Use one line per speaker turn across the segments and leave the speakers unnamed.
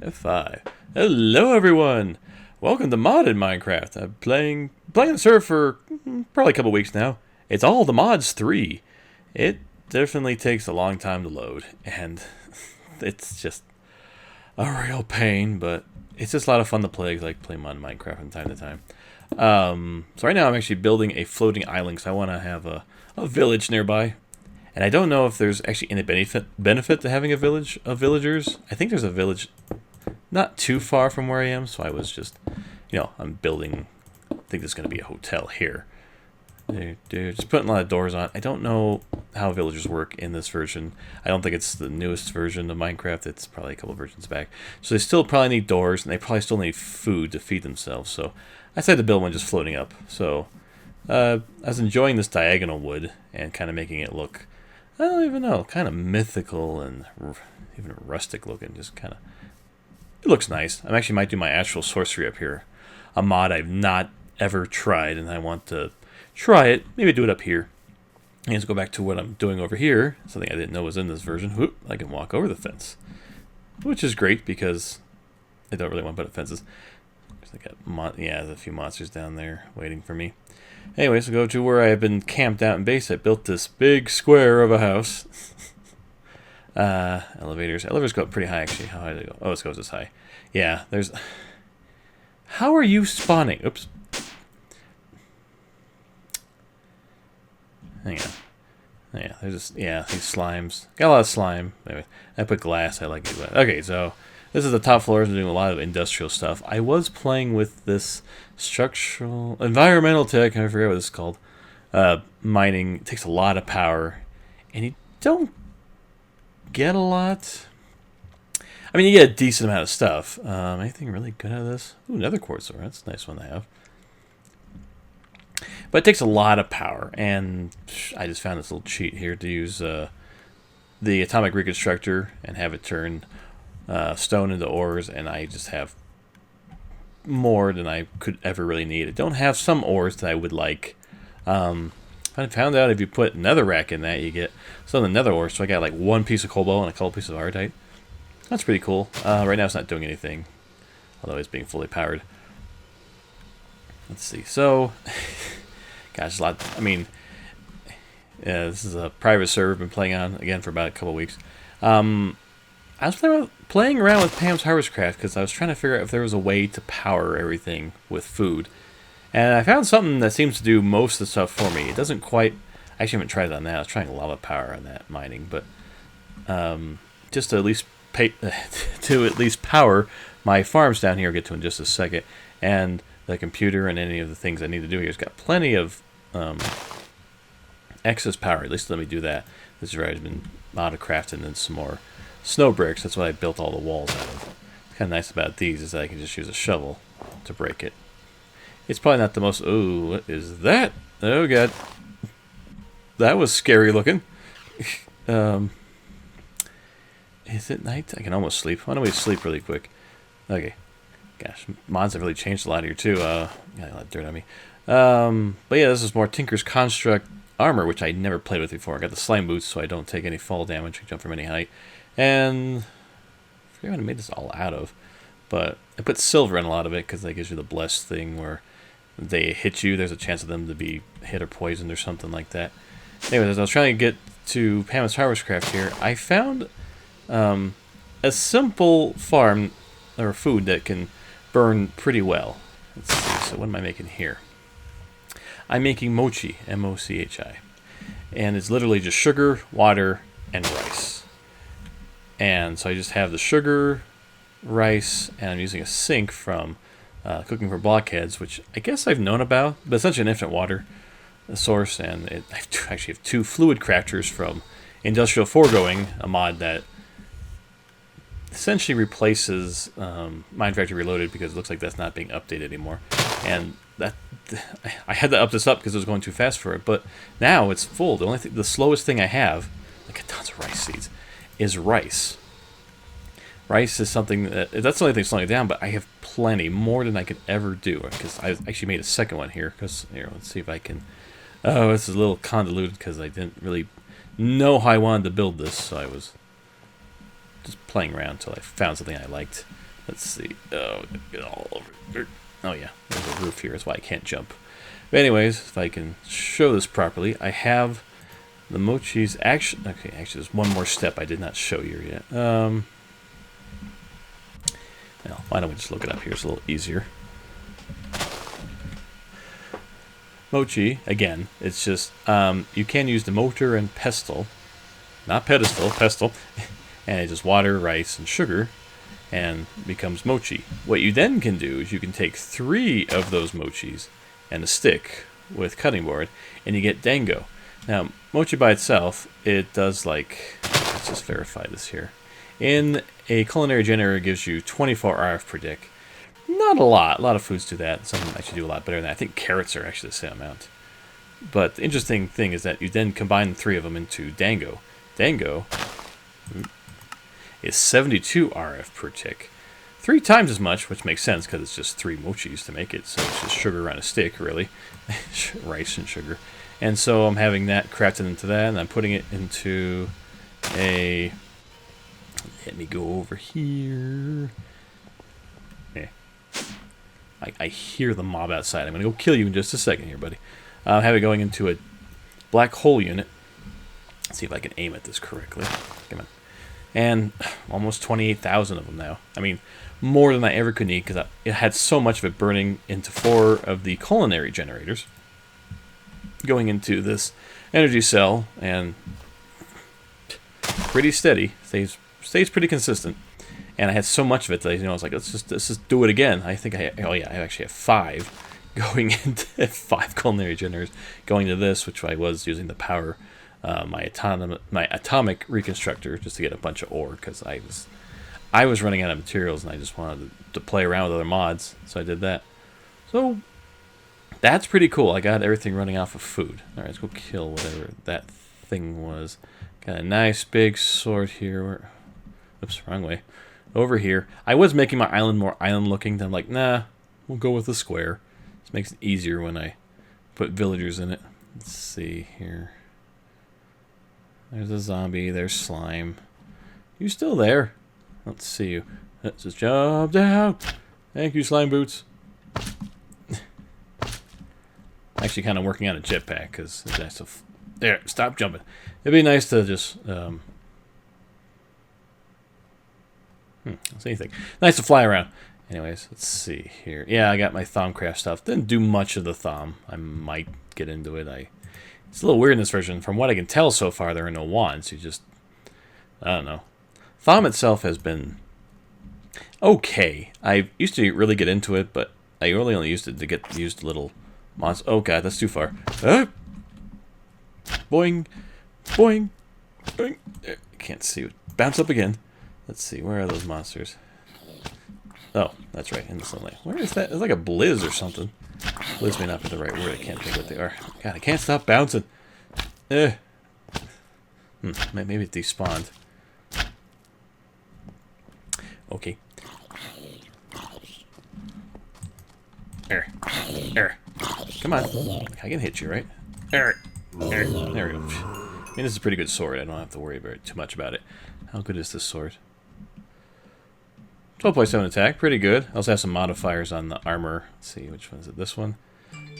F5. Hello everyone! Welcome to Modded Minecraft. I'm playing the server for probably a couple weeks now. It's all the mods 3. It definitely takes a long time to load, and it's just a real pain, but it's just a lot of fun to play. I like playing Modded Minecraft from time to time. So right now I'm actually building a floating island because I want to have a village nearby. And I don't know if there's actually any benefit to having a village of villagers. I think there's a village not too far from where I am, so I was just, I'm building, I think there's going to be a hotel here. Dude, just putting a lot of doors on. I don't know how villagers work in this version. I don't think it's the newest version of Minecraft. It's probably a couple versions back. So they still probably need doors, and they probably still need food to feed themselves. So I decided to build one just floating up. So I was enjoying this diagonal wood and kind of making it look, I don't even know, kind of mythical and even rustic looking. Just kind of, it looks nice. I actually might do my actual sorcery up here. A mod I've not ever tried, and I want to try it. Maybe do it up here. And let's go back to what I'm doing over here. Something I didn't know was in this version. Whoop, I can walk over the fence. Which is great because I don't really want to put up fences. I got there's a few monsters down there waiting for me. Anyways, we'll go to where I've been camped out in base. I built this big square of a house. Elevators. Elevators go up pretty high, actually. How high do they go? Oh, it goes this high. Yeah, there's... How are you spawning? Oops. Hang on. Yeah, there's just... Yeah, these slimes. Got a lot of slime. Anyway, I put glass. I like it. Okay, so... This is the top floors. I'm doing a lot of industrial stuff. I was playing with this environmental tech. I forget what it's called. Mining. It takes a lot of power. And you don't get a lot. I mean, you get a decent amount of stuff. Anything really good out of this? Ooh, another quartz ore. That's a nice one to have. But it takes a lot of power. And I just found this little cheat here to use the atomic reconstructor and have it turn stone into ores, and I just have more than I could ever really need. I don't have some ores that I would like. I found out if you put netherrack in that, you get some of the nether ores. So I got like one piece of cobalt and a couple pieces of heartite. That's pretty cool. Right now it's not doing anything, although it's being fully powered. Let's see. So, gosh, a lot. I mean, yeah, this is a private server I've been playing on again for about a couple weeks. I was playing around with Pam's HarvestCraft because I was trying to figure out if there was a way to power everything with food. And I found something that seems to do most of the stuff for me. It doesn't quite... I actually haven't tried it on that. I was trying lava power on that mining. But just to at least power my farms down here, I'll get to in just a second. And the computer and any of the things I need to do here. It's got plenty of excess power. At least let me do that. This is where I've been crafting and some more snow bricks. That's what I built all the walls out of. What's kind of nice about these is that I can just use a shovel to break it. It's probably not the most... Ooh, what is that? Oh, God. That was scary looking. Is it night? I can almost sleep. Why don't we sleep really quick? Okay. Gosh, mods have really changed a lot here, too. Got a lot of dirt on me. But yeah, this is more Tinker's Construct armor, which I never played with before. I got the slime boots, so I don't take any fall damage. I jump from any height. And I forget what I made this all out of, but I put silver in a lot of it because that gives you the blessed thing where they hit you, there's a chance of them to be hit or poisoned or something like that. Anyways, as I was trying to get to Pam's HarvestCraft here, I found a simple farm or food that can burn pretty well. Let's see, so what am I making here? I'm making mochi, M-O-C-H-I, and it's literally just sugar, water, and rice. And so I just have the sugar, rice, and I'm using a sink from Cooking for Blockheads, which I guess I've known about, but it's such an infinite water source. And I actually have 2 fluid crafters from Industrial Foregoing, a mod that essentially replaces Mine Factory Reloaded because it looks like that's not being updated anymore. And that I had to up this up because it was going too fast for it, but now it's full. The slowest thing I have, like tons of rice seeds, is rice. Rice is something that's the only thing slowing it down, but I have plenty, more than I could ever do, because I actually made a second one here, because here, let's see if I can... Oh, this is a little convoluted because I didn't really know how I wanted to build this, so I was just playing around until I found something I liked. Let's see. Oh, get all over. Oh yeah, there's a roof here. That's why I can't jump. But anyways, if I can show this properly, I have the mochi's actually. Okay, actually, there's one more step I did not show you yet. Well, why don't we just look it up here? It's a little easier. Mochi, again, it's just, you can use the mortar and pestle, not pedestal, pestle, and it's just water, rice, and sugar, and becomes mochi. What you then can do is you can take 3 of those mochis and a stick with cutting board, and you get dango. Now, mochi by itself, it does like, let's just verify this here. In a culinary generator, it gives you 24 RF per dick. Not a lot. A lot of foods do that. Some actually do a lot better than that. I think carrots are actually the same amount. But the interesting thing is that you then combine the 3 of them into dango. Dango is 72 RF per tick. 3 times as much, which makes sense because it's just 3 mochis to make it. So it's just sugar on a stick, really. Rice and sugar. And so I'm having that crafted into that, and I'm putting it into a... Let me go over here. Yeah. I hear the mob outside. I'm going to go kill you in just a second here, buddy. I have it going into a black hole unit. Let's see if I can aim at this correctly. Come on. And almost 28,000 of them now. I mean, more than I ever could need because it had so much of it burning into 4 of the culinary generators. Going into this energy cell, and pretty steady. Stays pretty consistent. And I had so much of it that I was like, let's just do it again. I think I actually have 5 going into 5 culinary generators going to this, which I was using to power my atomic reconstructor just to get a bunch of ore because I was running out of materials and I just wanted to play around with other mods, so I did that. So that's pretty cool. I got everything running off of food. All right, let's go kill whatever that thing was. Got a nice big sword here. Oops, wrong way. Over here. I was making my island more island-looking. Then I'm like, nah, we'll go with the square. This makes it easier when I put villagers in it. Let's see here. There's a zombie. There's slime. You still there? Let's see you. Let's just jump down. Thank you, slime boots. Actually kind of working on a jetpack because it's nice to... There, stop jumping. It'd be nice to just... Say anything. Nice to fly around. Anyways, let's see here. Yeah, I got my Thaumcraft stuff. Didn't do much of the Thaum. I might get into it. It's a little weird in this version. From what I can tell so far, there are no wands. You just... I don't know. Thaum itself has been... okay. I used to really get into it, but I really only used it to get used little monsters. Oh god, that's too far. Boing. Boing. Boing. There. Can't see it. Bounce up again. Let's see, where are those monsters? Oh, that's right, in the sunlight. Where is that? It's like a blizz or something. Blizz may not be the right word. I can't think what they are. God, I can't stop bouncing. Maybe it despawned. Okay. Come on. I can hit you, right? There we go. I mean, this is a pretty good sword. I don't have to worry too much about it. How good is this sword? 12.7 attack, pretty good. I also have some modifiers on the armor. Let's see, which one is it? This one.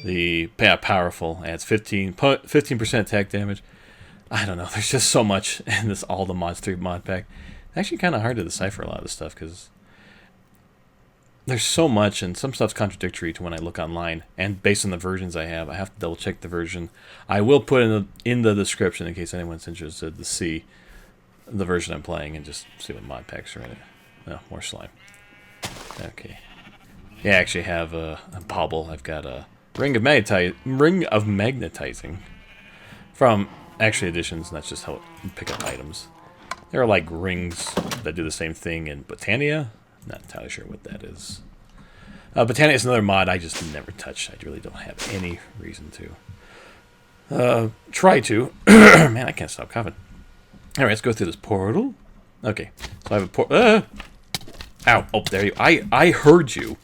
The powerful adds 15% attack damage. I don't know. There's just so much in this all the mods 3 mod pack. It's actually kind of hard to decipher a lot of this stuff because there's so much, and some stuff's contradictory to when I look online. And based on the versions I have to double check the version. I will put in the description in case anyone's interested to see the version I'm playing and just see what mod packs are in it. No, more slime. Okay. Yeah, I actually have a bauble. I've got a ring of magnetizing from actually editions, and that's just how you pick up items. There are like rings that do the same thing in Botania. Not entirely sure what that is. Botania is another mod I just never touched. I really don't have any reason to. Try to. Man, I can't stop coughing. Alright, let's go through this portal. Okay, so I have a portal. Ow! Oh, there you. I heard you.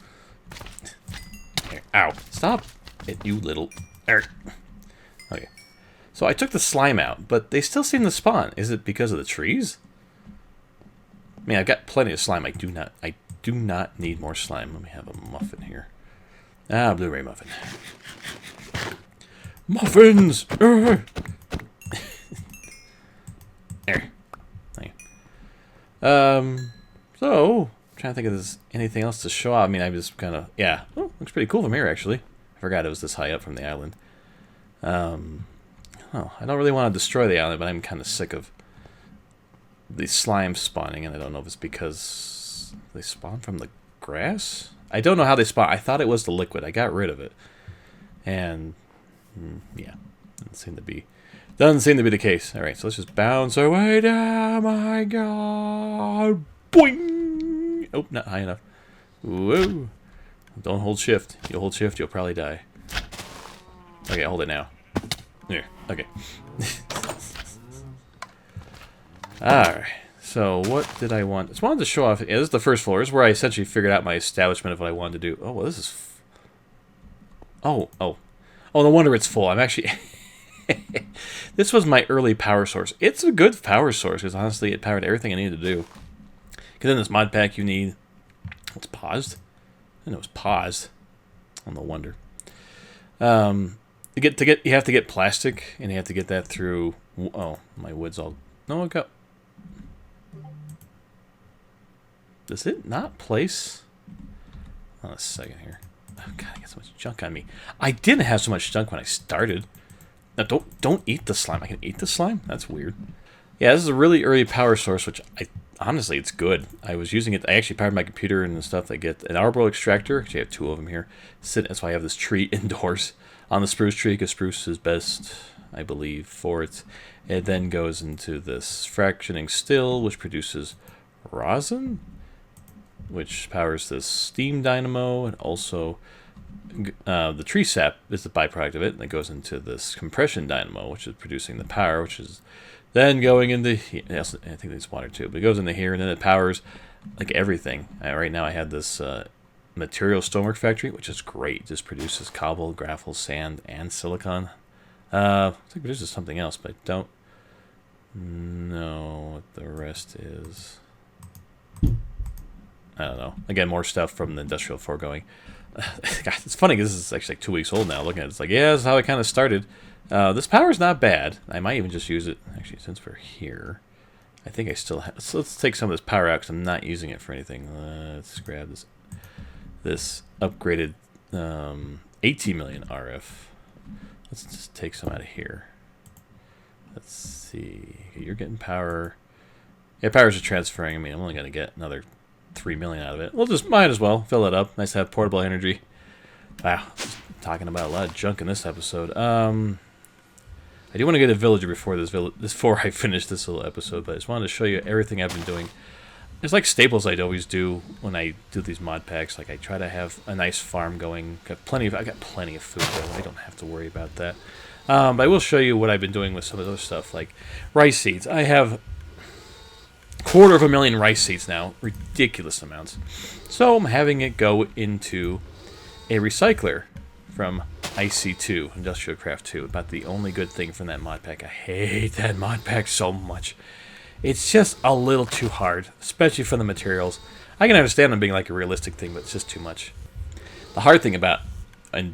Ow! Stop it, you little. Okay. So I took the slime out, but they still seem to spawn. Is it because of the trees? I mean, I've got plenty of slime. I do do not need more slime. Let me have a muffin here. Ah, blueberry muffin. Muffins! There. So, I'm trying to think if there's anything else to show off. I mean, I just kind of, yeah. Oh, looks pretty cool from here, actually. I forgot it was this high up from the island. Oh, I don't really want to destroy the island, but I'm kind of sick of the slime spawning, and I don't know if it's because they spawn from the grass? I don't know how they spawn. I thought it was the liquid. I got rid of it. And, yeah, doesn't seem to be the case. All right, so let's just bounce our way down. My God. Boing! Oh, not high enough. Whoa. Don't hold shift. You'll hold shift, you'll probably die. Okay, hold it now. There. Okay. Alright. So, what did I want? I just wanted to show off. Yeah, this is the first floor. This is where I essentially figured out my establishment of what I wanted to do. Oh, well, this is... Oh, no wonder it's full. I'm actually... This was my early power source. It's a good power source, because honestly, it powered everything I needed to do. Because in this mod pack, you need... It's paused? I know it was paused. Oh, no wonder. You have to get plastic, and you have to get that through... Oh, my wood's all... No, I got... Does it not place? Hold on a second here. Oh, God, I got so much junk on me. I didn't have so much junk when I started. Now, don't eat the slime. I can eat the slime? That's weird. Yeah, this is a really early power source, which honestly, it's good. I was using it. I actually powered my computer and stuff. I get an arbor extractor. Actually, I have 2 of them here. That's why I have this tree indoors on the spruce tree, because spruce is best, I believe, for it. It then goes into this fractioning still, which produces rosin, which powers this steam dynamo, and also the tree sap is the byproduct of it, and it goes into this compression dynamo, which is producing the power, which is then going into... I think there's water too, but it goes into here, and then it powers like everything. Right now I have this material stonework factory, which is great. It just produces cobble, gravel, sand, and silicon. I think it produces something else, but I don't know what the rest is. I don't know. Again, more stuff from the industrial foregoing. God, it's funny because this is actually like 2 weeks old now. Looking at it, it's like, yeah, this is how it kind of started. This power's not bad. I might even just use it. Actually, since we're here, I think I still have... So let's take some of this power out because I'm not using it for anything. Let's grab this upgraded 18 million RF. Let's just take some out of here. Let's see. You're getting power. Yeah, powers are transferring. I mean, I'm only going to get another 3 million out of it. We'll just might as well fill it up. Nice to have portable energy. Wow, talking about a lot of junk in this episode. I do want to get a villager before I finish this little episode, but I just wanted to show you everything I've been doing. It's like staples I'd always do when I do these mod packs. Like I try to have a nice farm going. I got plenty of food though. I don't have to worry about that. But I will show you what I've been doing with some of the other stuff, like rice seeds. I have 250,000 rice seeds now, ridiculous amounts. So I'm having it go into a recycler from IC2, Industrial Craft 2. About the only good thing from that mod pack. I hate that mod pack so much. It's just a little too hard, especially for the materials. I can understand them being like a realistic thing, but it's just too much. The hard thing about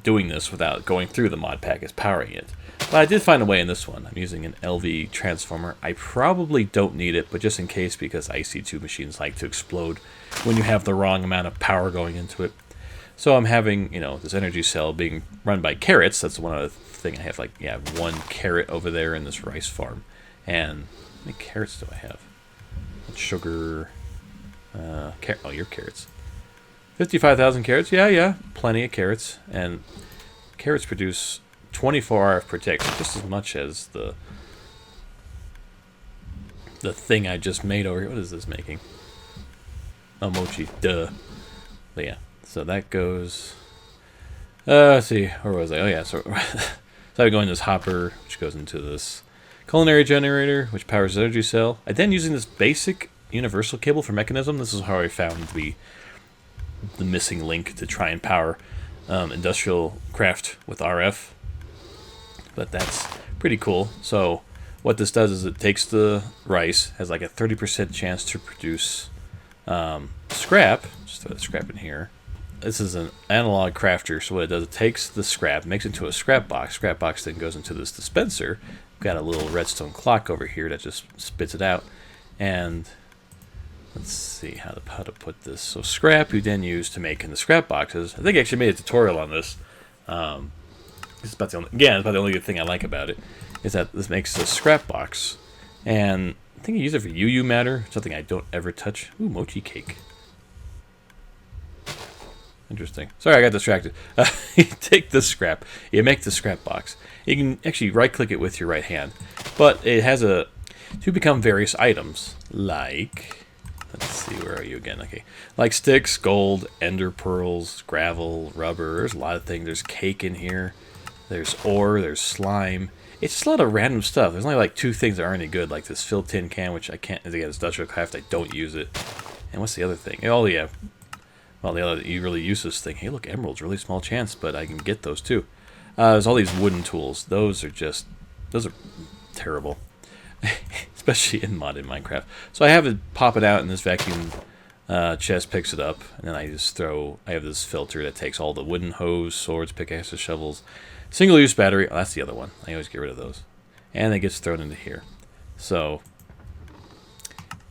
doing this without going through the mod pack is powering it. But I did find a way in this one. I'm using an LV transformer. I probably don't need it, but just in case, because IC2 machines like to explode when you have the wrong amount of power going into it. So I'm having, this energy cell being run by carrots. That's one other thing I have. Like, yeah, 1 carrot over there in this rice farm. And how many carrots do I have? Sugar. Oh, your carrots. 55,000 carrots. Yeah. Plenty of carrots. And carrots produce 24 RF per tick, just as much as the thing I just made over here. What is this making? Oh, mochi. Duh. But yeah. So that goes... let's see. Where was I? Oh, yeah. So I go in this hopper, which goes into this culinary generator, which powers the energy cell. I then using this basic universal cable for mechanism. This is how I found the missing link to try and power Industrial Craft with RF. But that's pretty cool. So what this does is it takes the rice, has like a 30% chance to produce scrap. Just throw the scrap in here. This is an analog crafter, so what it does, it takes the scrap, makes it into a scrap box. Scrap box then goes into this dispenser. We've got a little redstone clock over here that just spits it out. And let's see how to put this. So scrap you then use to make in the scrap boxes. I think I actually made a tutorial on this. This is about the only, again, it's about the only good thing I like about it, is that this makes a scrap box. And I think I use it for UU matter, something I don't ever touch. Ooh, mochi cake. Interesting. Sorry, I got distracted. You take the scrap. You make the scrap box. You can actually right-click it with your right hand. But it has to become various items. Like, let's see, where are you again? Okay. Like sticks, gold, ender pearls, gravel, rubber. There's a lot of things. There's cake in here. There's ore. There's slime. It's just a lot of random stuff. There's only like 2 things that aren't any good. Like this filled tin can, which I can't, again, it's industrial craft. I don't use it. And what's the other thing? Oh, yeah. Well, the other really useless thing. Hey, look, emeralds, really small chance, but I can get those too. There's all these wooden tools. Those are terrible, especially in modded Minecraft. So I have it pop it out, and this vacuum chest picks it up, and then I have this filter that takes all the wooden hose, swords, pickaxes, shovels, single-use battery. Oh, that's the other one. I always get rid of those, and it gets thrown into here. So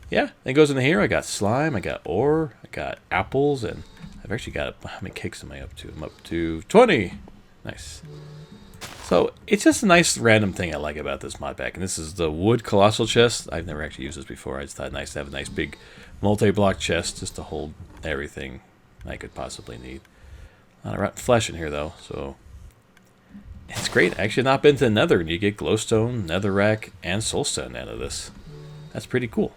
yeah, it goes into here. I got slime, I got ore, I got apples, and I've actually got, how many cakes am I up to? I'm up to 20. Nice. So it's just a nice random thing I like about this mod pack. And this is the wood colossal chest. I've never actually used this before. I just thought it nice to have a nice big multi-block chest just to hold everything I could possibly need. A lot of rotten flesh in here though, so it's great. I actually not been to Nether, and you get glowstone, netherrack, and soulstone out of this. That's pretty cool.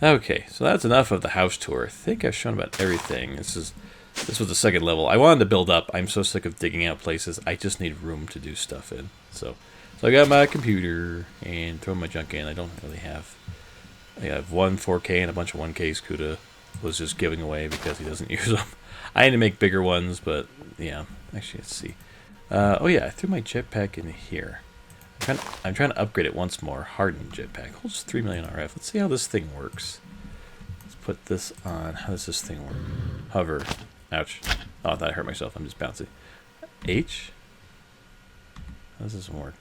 Okay, so that's enough of the house tour. I think I've shown about everything. This was the second level. I wanted to build up. I'm so sick of digging out places. I just need room to do stuff in. So I got my computer and throw my junk in. I don't really have. I have one 4K and a bunch of 1Ks. Kuda was just giving away because he doesn't use them. I need to make bigger ones, but yeah. Actually, let's see. Oh yeah, I threw my jetpack in here. I'm trying to upgrade it once more. Hardened jetpack. Holds 3 million RF. Let's see how this thing works. Let's put this on. How does this thing work? Hover. Ouch. Oh, I thought I hurt myself. I'm just bouncing. H? How does this work?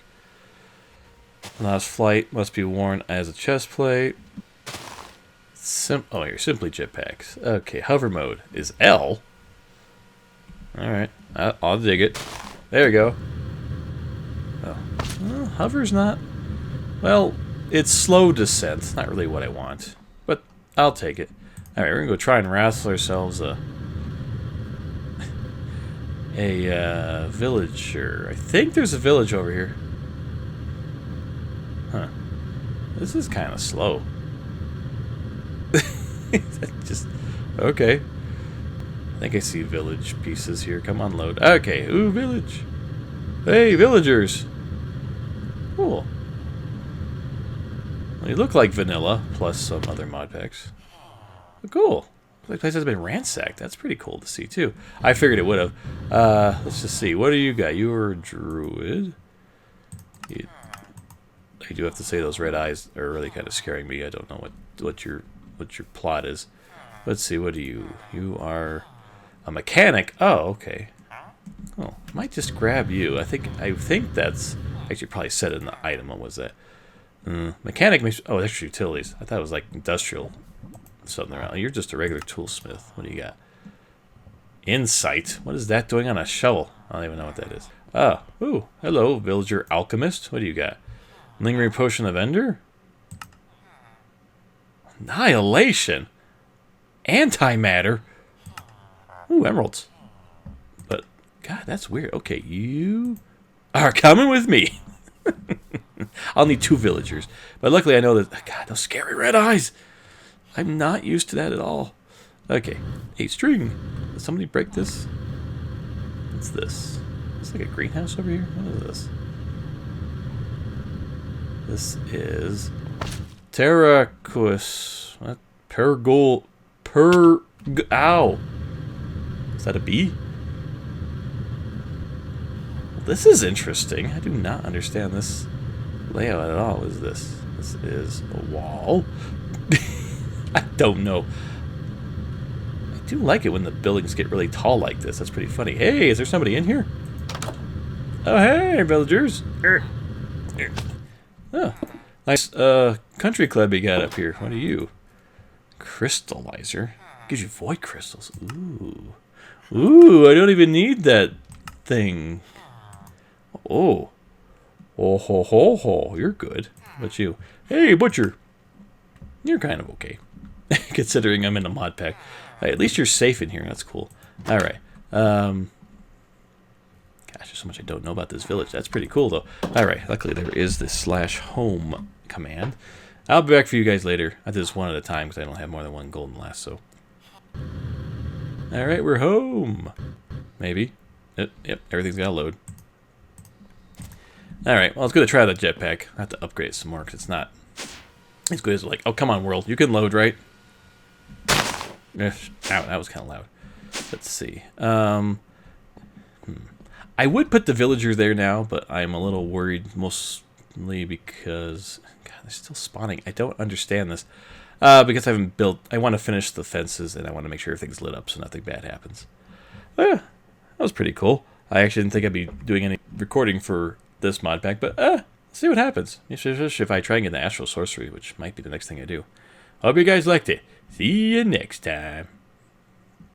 Last flight must be worn as a chest plate. Oh, you're simply jetpacks. Okay, hover mode is L. Alright. I'll dig it. There we go. Oh. Well, hover's not... Well, it's slow descent. It's not really what I want. But I'll take it. Alright, we're going to go try and wrestle ourselves a villager. I think there's a village over here. Huh. This is kind of slow. Just... Okay. I think I see village pieces here. Come on, load. Okay. Ooh, village. Hey, villagers. Cool. They look like vanilla, plus some other mod packs. But cool. The place has been ransacked. That's pretty cool to see, too. I figured it would have. Let's just see. What do you got? You are a druid. I do have to say those red eyes are really kind of scaring me. I don't know what your plot is. Let's see. What do you? You are a mechanic. Oh, okay. Oh, I might just grab you. I think that's actually probably said in the item. What was that? Mechanic makes. Oh, extra utilities. I thought it was like industrial. Something around. You're just a regular toolsmith. What do you got? Insight. What is that doing on a shovel? I don't even know what that is. Oh, ooh, hello, villager alchemist. What do you got? Lingering potion of ender? Annihilation. Antimatter. Ooh, emeralds. But God, that's weird. Okay, you are coming with me. I'll need 2 villagers. But luckily I know that. God, those scary red eyes. I'm not used to that at all. Okay. Hey, string. Did somebody break this? What's this? It's like a greenhouse over here? What is this? This is Terracus. What? Pergol. Ow. Is that a bee? Well, this is interesting. I do not understand this layout at all. What is this? This is a wall. I don't know. do like it when the buildings get really tall like this. That's pretty funny. Hey, is there somebody in here? Oh, hey, villagers. Oh, nice country club you got up here. What are you? Crystallizer. Gives you void crystals. Ooh. Ooh, I don't even need that thing. Oh. Oh, ho, ho, ho. You're good. How about you? Hey, Butcher. You're kind of okay. Considering I'm in a mod pack. Right, at least you're safe in here. That's cool. Alright. Gosh, there's so much I don't know about this village. That's pretty cool, though. Alright, luckily there is this /home command. I'll be back for you guys later. I did this one at a time because I don't have more than one golden last, so. Alright, we're home. Maybe. Yep, everything's got to load. Alright, well, it's good to try the jetpack. I have to upgrade it some more because it's not as good as like, oh, come on, world. You can load, right? Ow, that was kind of loud. Let's see. I would put the villager there now, but I'm a little worried, mostly because... God, they're still spawning. I don't understand this. Because I haven't built... I want to finish the fences, and I want to make sure everything's lit up so nothing bad happens. Oh, yeah, that was pretty cool. I actually didn't think I'd be doing any recording for this mod pack, but let's see what happens. Especially if I try and get the Astral Sorcery, which might be the next thing I do. Hope you guys liked it. See you next time.